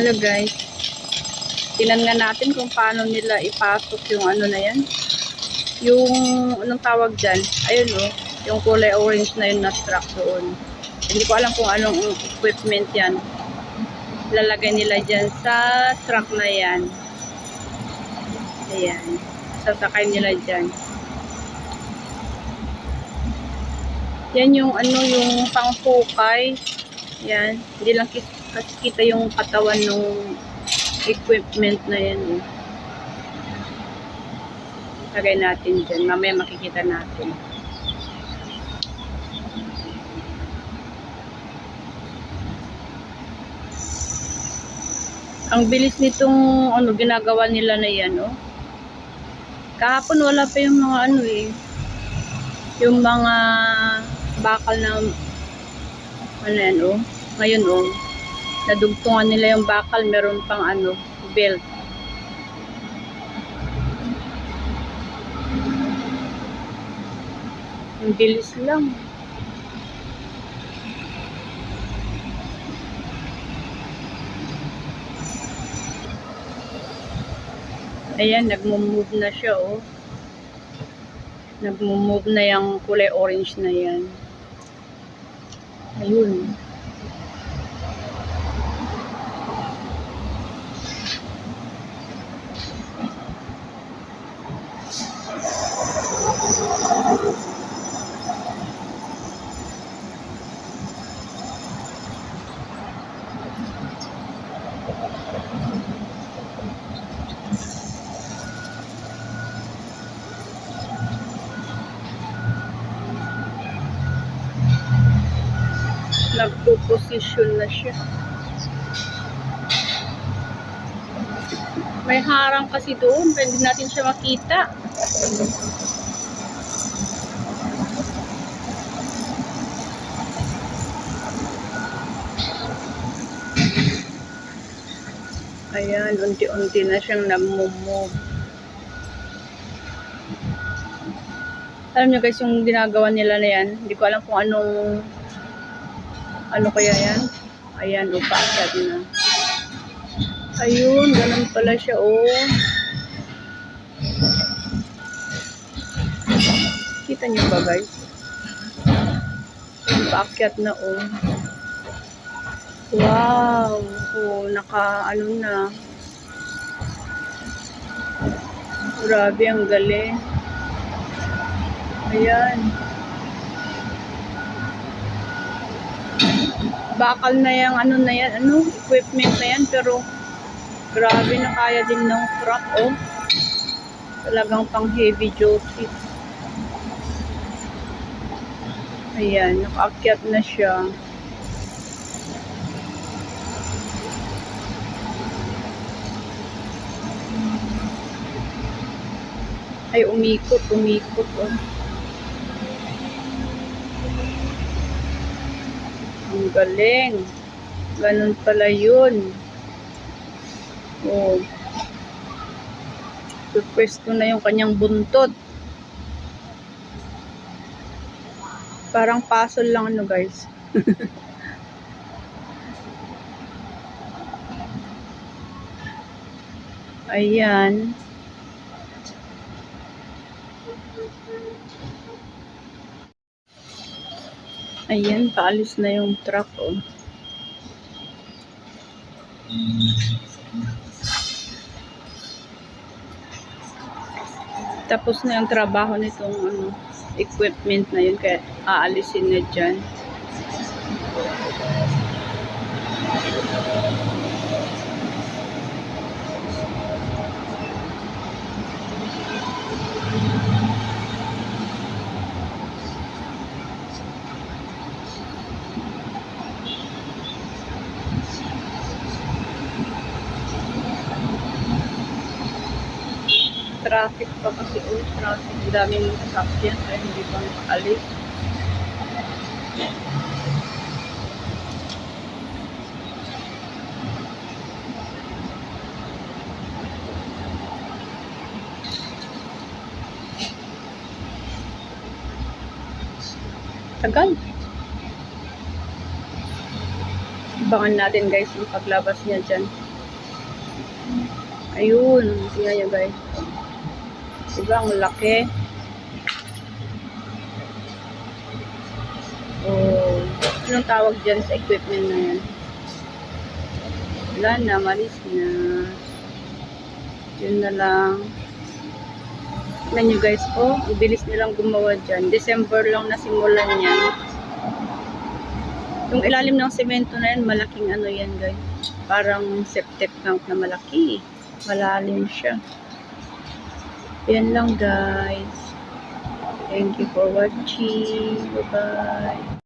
Hello guys, tinan nga natin kung paano nila ipasok yung ano na yan, yung anong tawag dyan, ayun o, yung kulay orange na yun na truck doon. Hindi ko alam kung anong equipment yan lalagay nila dyan sa truck na yan. Ayan, sasakay nila dyan. Yan yung ano, yung pangpukay. Yan, hindi lang kasi kita yung katawan ng equipment na yan. Lagay natin dyan, mamaya makikita natin. Ang bilis nitong ano ginagawa nila na yan, oh. Kahapon wala pa yung mga ano yung mga bakal na ano yan, oh. Ngayon, oh, nadugtungan nila yung bakal, meron pang ano, belt. Ang bilis lang. Ayan, nagmo-move na siya, oh. Nagmo-move na yung kulay orange na yan. Ayun. Nagpo-position na siya. May harang kasi doon, hindi natin siya makita. Ayan, unti-unti na siyang nag-move. Alam nyo guys, yung ginagawa nila na yan, hindi ko alam kung anong ano kaya yan. Ayan, upakad na. Ayun, ganun pala siya, oh. Kita nyo ba guys? Upakad na, oh. Wow! Oh, ano na. Grabe, ang galing. Ayan. Bakal na yung ano na yan, equipment na yan, pero grabe na kaya din ng truck, oh. Talagang pang heavy duty. Ayan, nakaakyat na siya. Ay, umikot, oh. Ang galing. Ganun pala yun. Oh. Pwesto na yung kanyang buntot. Parang puzzle lang guys. Ayan. Ayan, paalis na yung truck, oh. Tapos na yung trabaho nitong equipment na yun, kaya aalisin na dyan. Traffic pa kasi, traffic. Ang daming sasakyan kaya hindi pa makaalis. Tagal. Abangan natin guys yung paglabas niya dyan. Ayun, tingnan nyo guys. Diba, ang laki. Oh, anong tawag dyan sa equipment na yan? Wala na, malis na. Yun na lang. Tignan nyo guys, oh, ang bilis nilang gumawa dyan. December lang nasimulan yan. Yung ilalim ng semento na yan, malaking ano yan guys. Parang septic tank na malaki. Malalim siya. Yan lang guys. Thank you for watching. Bye-bye.